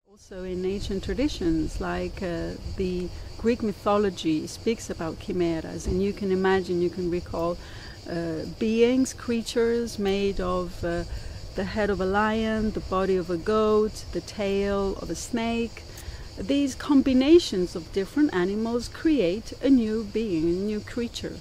Also in ancient traditions, like the Greek mythology speaks about chimeras, and you can imagine, you can recall beings, creatures made of the head of a lion, the body of a goat, the tail of a snake. These combinations of different animals create a new being, a new creature.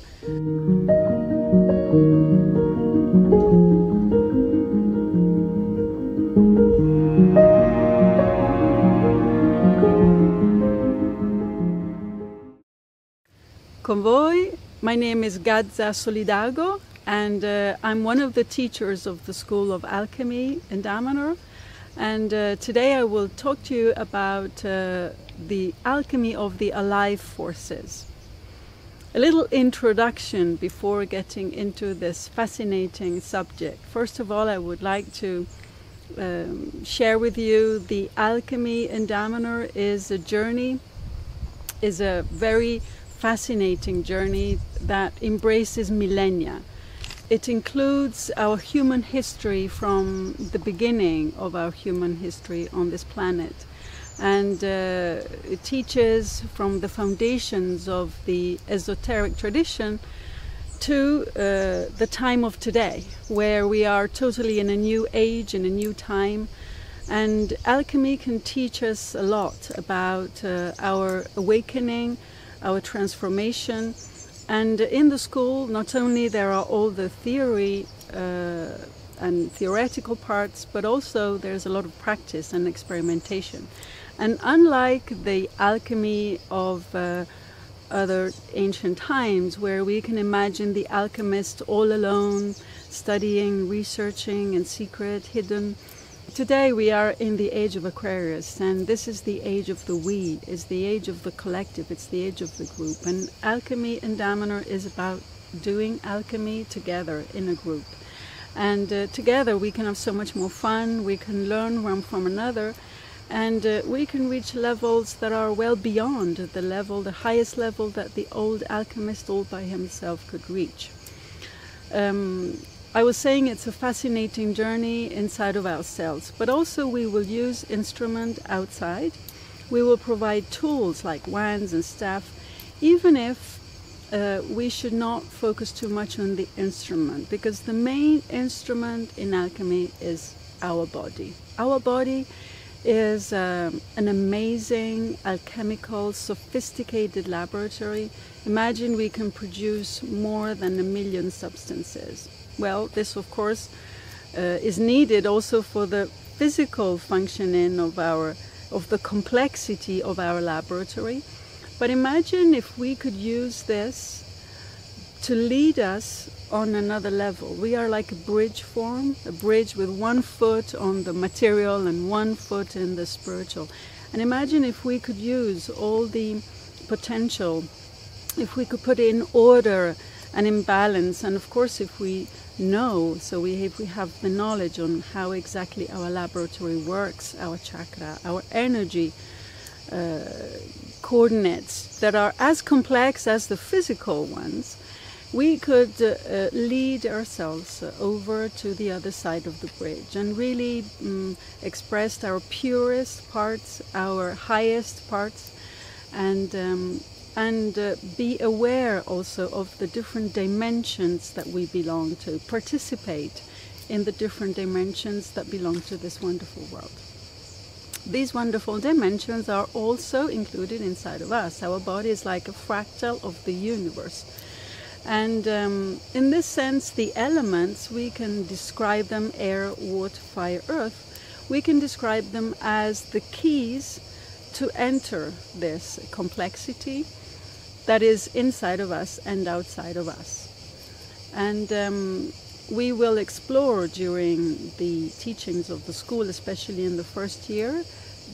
Con voi, my name is Gazza Solidago, and I'm one of the teachers of the School of Alchemy in Damanhur. And today I will talk to you about the alchemy of the alive forces. A little introduction before getting into this fascinating subject. First of all, I would like to share with you the alchemy in Damanhur is a journey, is a very fascinating journey that embraces millennia. It includes our human history from the beginning of our human history on this planet. And it teaches from the foundations of the esoteric tradition to the time of today, where we are totally in a new age, in a new time. And alchemy can teach us a lot about our awakening, our transformation. And in the school, not only there are all the theory and theoretical parts, but also there's a lot of practice and experimentation. And unlike the alchemy of other ancient times, where we can imagine the alchemist all alone, studying, researching in secret, hidden, today we are in the age of Aquarius, and this is the age of the we, it's the age of the collective, it's the age of the group. And alchemy in Damanhur is about doing alchemy together in a group. And together we can have so much more fun, we can learn one from another, and we can reach levels that are well beyond the level, the highest level that the old alchemist all by himself could reach. I was saying it's a fascinating journey inside of ourselves, but also we will use instrument outside. We will provide tools like wands and staff, even if we should not focus too much on the instrument, because the main instrument in alchemy is our body. Our body is an amazing, alchemical, sophisticated laboratory. Imagine we can produce more than 1 million substances. Well, this of course is needed also for the physical functioning of the complexity of our laboratory. But imagine if we could use this to lead us on another level. We are like a bridge form, a bridge with one foot on the material and one foot in the spiritual. And imagine if we could use all the potential, if we could put in order and in balance, and of course if we know, so if we have the knowledge on how exactly our laboratory works, our chakra, our energy coordinates that are as complex as the physical ones, we could lead ourselves over to the other side of the bridge and really express our purest parts, our highest parts, and be aware also of the different dimensions that we belong to, participate in the different dimensions that belong to this wonderful world. These wonderful dimensions are also included inside of us. Our body is like a fractal of the universe. And in this sense, the elements, we can describe them, air, water, fire, earth. We can describe them as the keys to enter this complexity that is inside of us and outside of us. And we will explore during the teachings of the school, especially in the first year,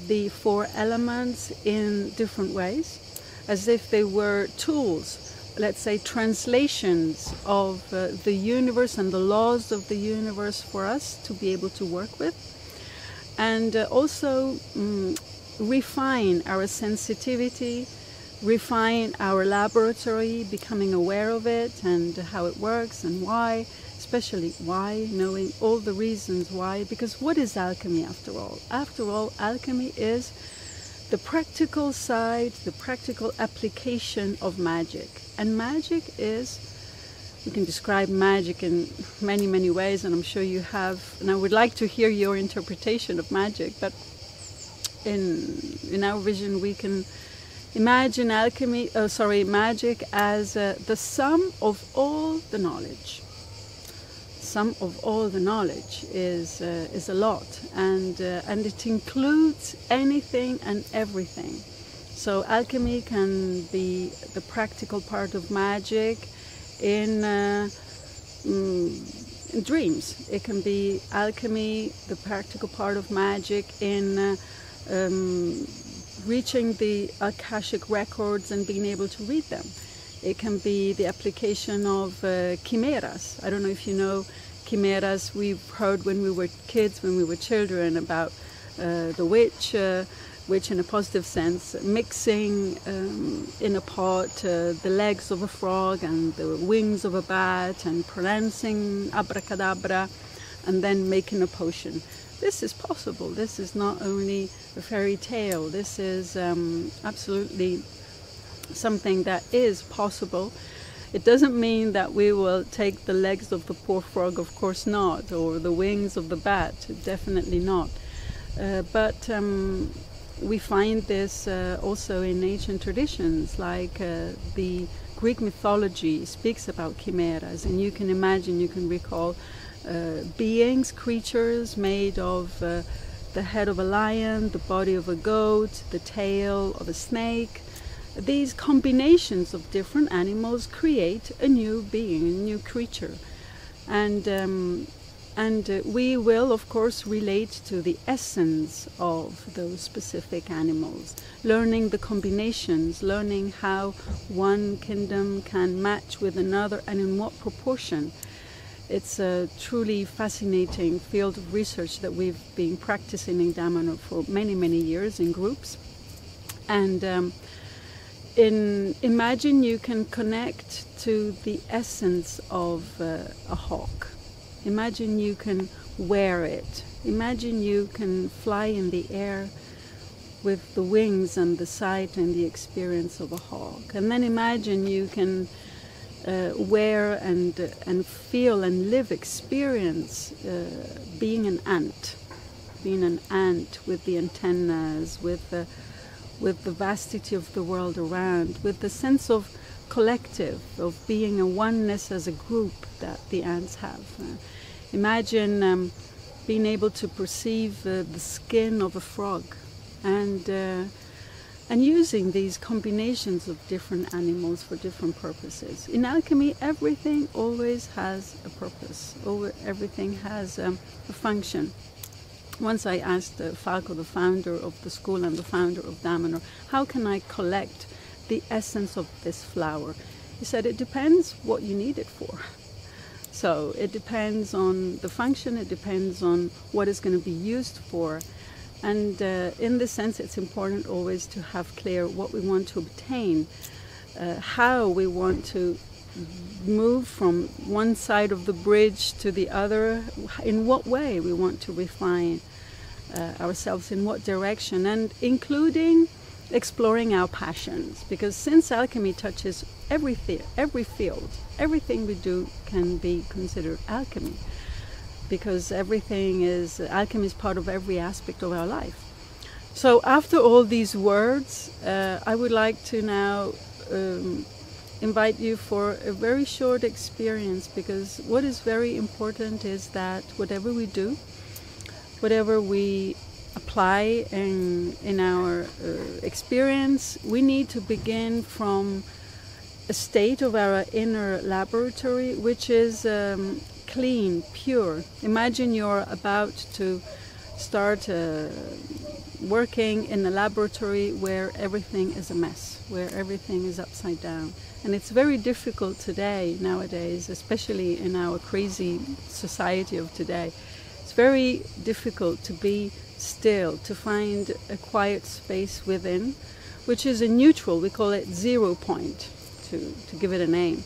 the 4 elements in different ways, as if they were tools, let's say translations of the universe and the laws of the universe for us to be able to work with, and also refine our sensitivity, refine our laboratory, becoming aware of it and how it works and why, especially why, knowing all the reasons why, because what is alchemy after all? After all, alchemy is the practical side, the practical application of magic. And magic is, we can describe magic in many, many ways, and I'm sure you have, and I would like to hear your interpretation of magic, but in our vision we can imagine magic as the sum of all the knowledge. Sum of all the knowledge is a lot, and it includes anything and everything. So alchemy can be the practical part of magic in dreams. It can be alchemy, the practical part of magic in reaching the Akashic records and being able to read them. It can be the application of chimeras. I don't know if you know chimeras. We've heard when we were kids, when we were children, about the witch in a positive sense, mixing in a pot the legs of a frog and the wings of a bat and pronouncing abracadabra and then making a potion. This is possible. This is not only a fairy tale. This is absolutely something that is possible. It doesn't mean that we will take the legs of the poor frog, of course not, or the wings of the bat, definitely not. But we find this also in ancient traditions, like the Greek mythology speaks about chimeras, and you can imagine, you can recall beings, creatures made of the head of a lion, the body of a goat, the tail of a snake. These combinations of different animals create a new being, a new creature. And we will, of course, relate to the essence of those specific animals, learning the combinations, learning how one kingdom can match with another and in what proportion. It's a truly fascinating field of research that we've been practicing in Damanhur for many, many years in groups. And imagine you can connect to the essence of a hawk. Imagine you can wear it. Imagine you can fly in the air with the wings and the sight and the experience of a hawk. And then imagine you can wear and feel and live, experience being an ant with the antennas, with the vastity of the world around, with the sense of collective, of being a oneness as a group that the ants have. Imagine being able to perceive the skin of a frog, and using these combinations of different animals for different purposes. In alchemy, everything always has a purpose. Everything has a function. Once I asked Falco, the founder of the school and the founder of Damanhur, how can I collect the essence of this flower? He said, it depends what you need it for. So it depends on the function, it depends on what it's going to be used for. And in this sense, it's important always to have clear what we want to obtain, how we want to move from one side of the bridge to the other, in what way we want to refine ourselves, in what direction, and including exploring our passions. Because since alchemy touches every field, everything we do can be considered alchemy. Because alchemy is part of every aspect of our life. So after all these words, I would like to now invite you for a very short experience, because what is very important is that whatever we do, whatever we apply in our experience, we need to begin from a state of our inner laboratory, which is clean, pure. Imagine you're about to start working in a laboratory where everything is a mess, where everything is upside down. And it's very difficult today, nowadays, especially in our crazy society of today. It's very difficult to be still, to find a quiet space within, which is a neutral, we call it 0 point, to give it a name.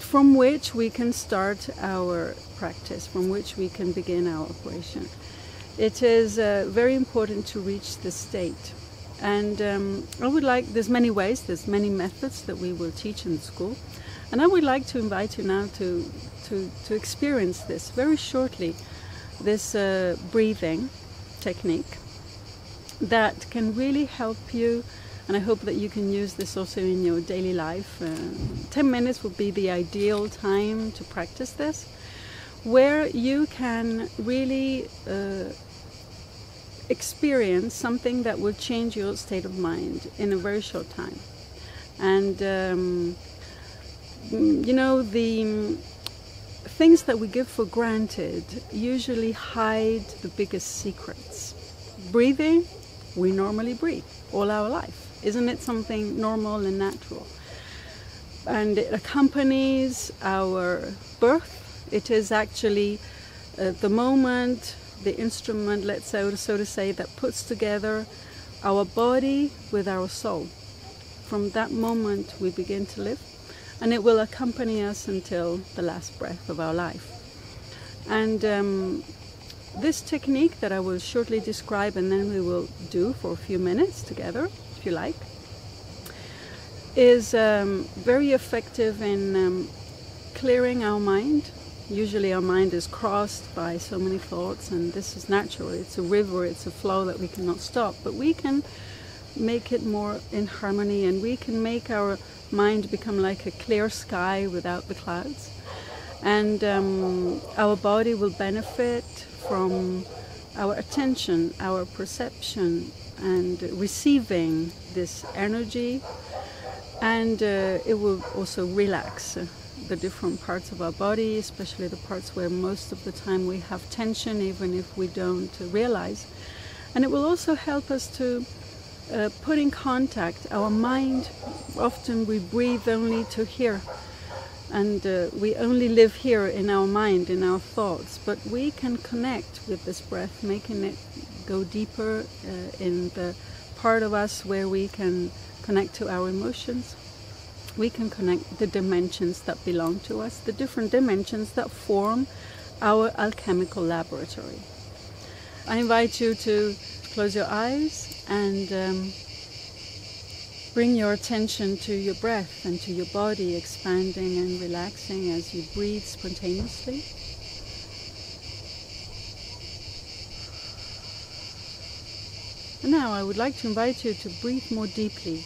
from which we can start our practice, from which we can begin our operation. It is very important to reach this state. And I would like, there's many ways, there's many methods that we will teach in the school. And I would like to invite you now to experience this very shortly, this breathing technique that can really help you. And I hope that you can use this also in your daily life. 10 minutes would be the ideal time to practice this, where you can really experience something that will change your state of mind in a very short time. And you know, the things that we give for granted usually hide the biggest secrets. Breathing, we normally breathe all our life. Isn't it something normal and natural? And it accompanies our birth. It is actually the moment, the instrument, let's say, so to say, that puts together our body with our soul. From that moment we begin to live, and it will accompany us until the last breath of our life. And this technique that I will shortly describe, and then we will do for a few minutes together, if you like, is very effective in clearing our mind. Usually our mind is crossed by so many thoughts, and this is natural. It's a river, it's a flow that we cannot stop, but we can make it more in harmony, and we can make our mind become like a clear sky without the clouds. And our body will benefit from our attention, our perception, and receiving this energy. And it will also relax the different parts of our body, especially the parts where most of the time we have tension, even if we don't realize. And it will also help us to put in contact our mind. Often we breathe only to here, and we only live here in our mind, in our thoughts, but we can connect with this breath, making it go deeper in the part of us where we can connect to our emotions. We can connect the dimensions that belong to us, the different dimensions that form our alchemical laboratory. I invite you to close your eyes and bring your attention to your breath and to your body, expanding and relaxing as you breathe spontaneously. And now I would like to invite you to breathe more deeply,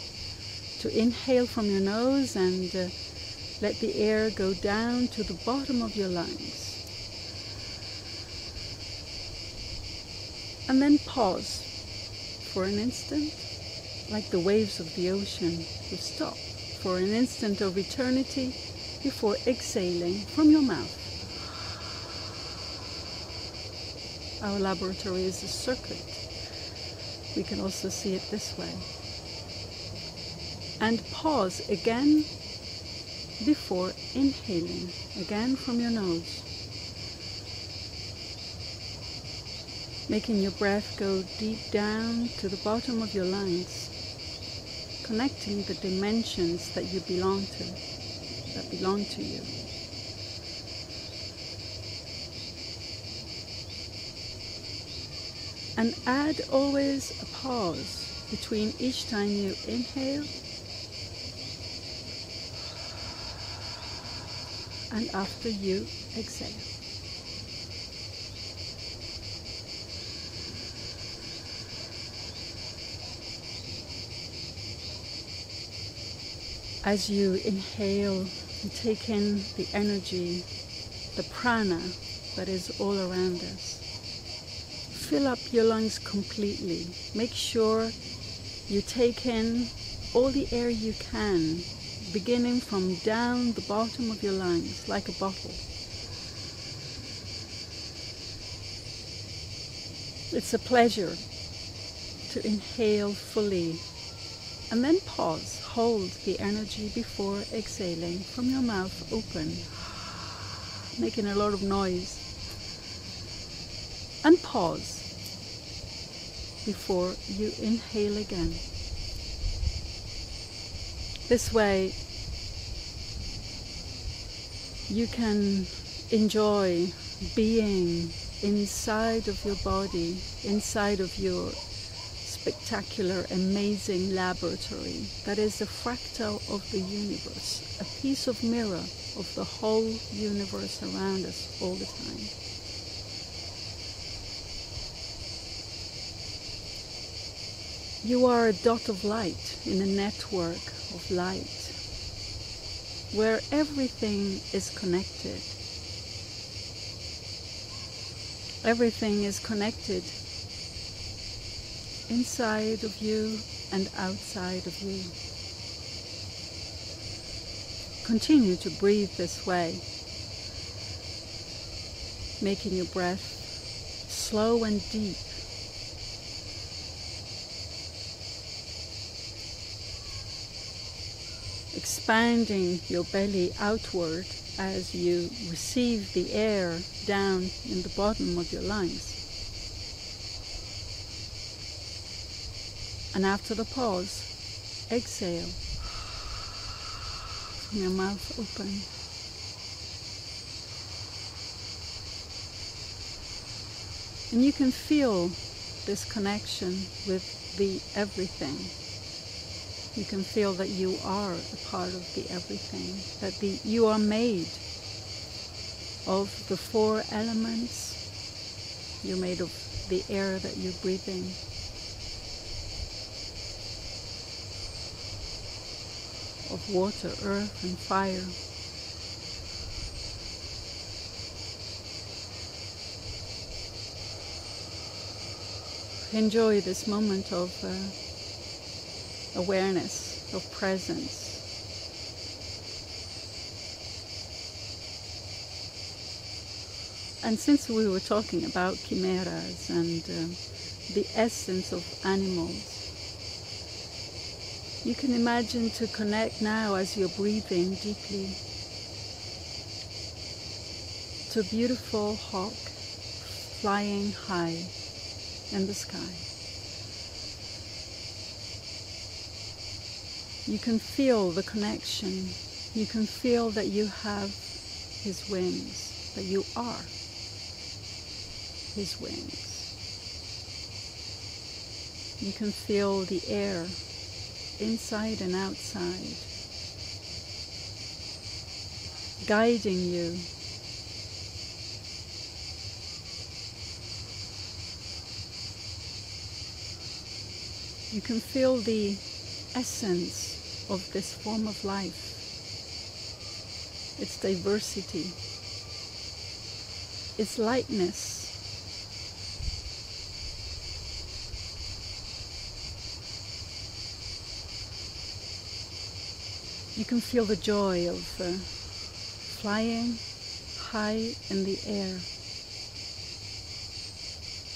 to inhale from your nose and let the air go down to the bottom of your lungs. And then pause for an instant, like the waves of the ocean. You stop for an instant of eternity before exhaling from your mouth. Our laboratory is a circuit. We can also see it this way. And pause again before inhaling, again from your nose. Making your breath go deep down to the bottom of your lungs, connecting the dimensions that you belong to, that belong to you. And add always a pause between each time you inhale and after you exhale. As you inhale, you take in the energy, the prana that is all around us. Fill up your lungs completely. Make sure you take in all the air you can, beginning from down the bottom of your lungs, like a bottle. It's a pleasure to inhale fully, and then pause. Hold the energy before exhaling from your mouth open, making a lot of noise. And pause before you inhale again. This way You can enjoy being inside of your body, inside of your spectacular, amazing laboratory that is a fractal of the universe, a piece of mirror of the whole universe around us all the time. You are a dot of light in a network of light where everything is connected. Everything is connected inside of you and outside of you. Continue to breathe this way, making your breath slow and deep. Expanding your belly outward as you receive the air down in the bottom of your lungs. And after the pause, exhale from your mouth open. And you can feel this connection with the everything. You can feel that you are a part of the everything, that you are made of the 4 elements. You're made of the air that you're breathing. Of water, earth, and fire. Enjoy this moment of awareness, of presence. And since we were talking about chimeras and the essence of animals, you can imagine to connect now as you're breathing deeply to a beautiful hawk flying high in the sky. You can feel the connection. You can feel that you have his wings, that you are his wings. You can feel the air inside and outside, guiding you. You can feel the essence of this form of life, its diversity, its lightness. You can feel the joy of flying high in the air,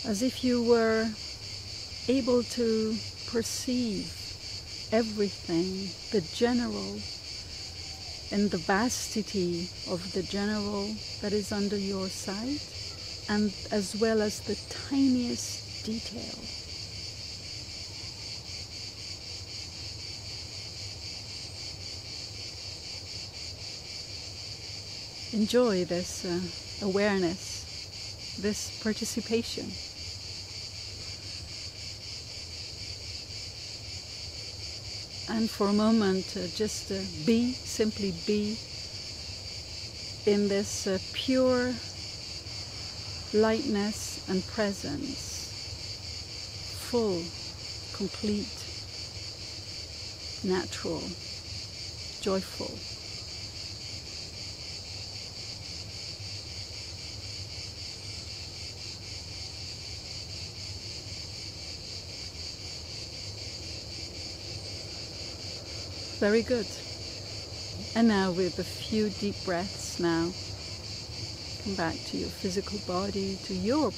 as if you were able to perceive everything, the general, and the vastity of the general that is under your sight, and as well as the tiniest detail. Enjoy this awareness, this participation. And for a moment, just be, simply be in this pure lightness and presence, full, complete, natural, joyful. Very good. And now with a few deep breaths now, come back to your physical body, to your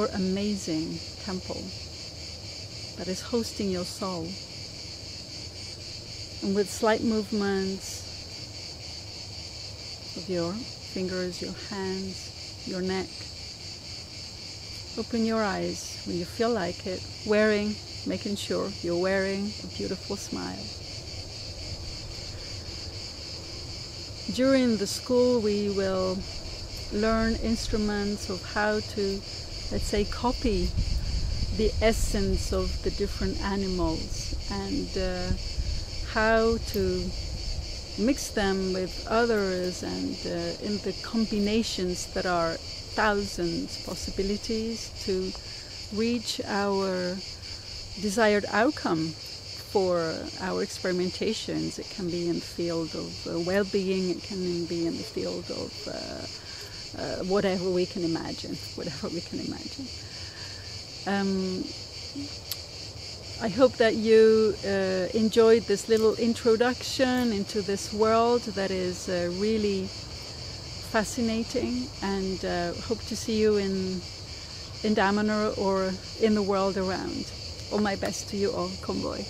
amazing temple that is hosting your soul. And with slight movements of your fingers, your hands, your neck, open your eyes when you feel like it, making sure you're wearing a beautiful smile. during the school we will learn instruments of how to, let's say, copy the essence of the different animals, and how to mix them with others, and in the combinations that are thousands possibilities to reach our desired outcome for our experimentations. It can be in the field of well-being, it can be in the field of whatever we can imagine, I hope that you enjoyed this little introduction into this world that is really fascinating, and hope to see you in Damanhur or in the world around. All my best to you all, Convoy.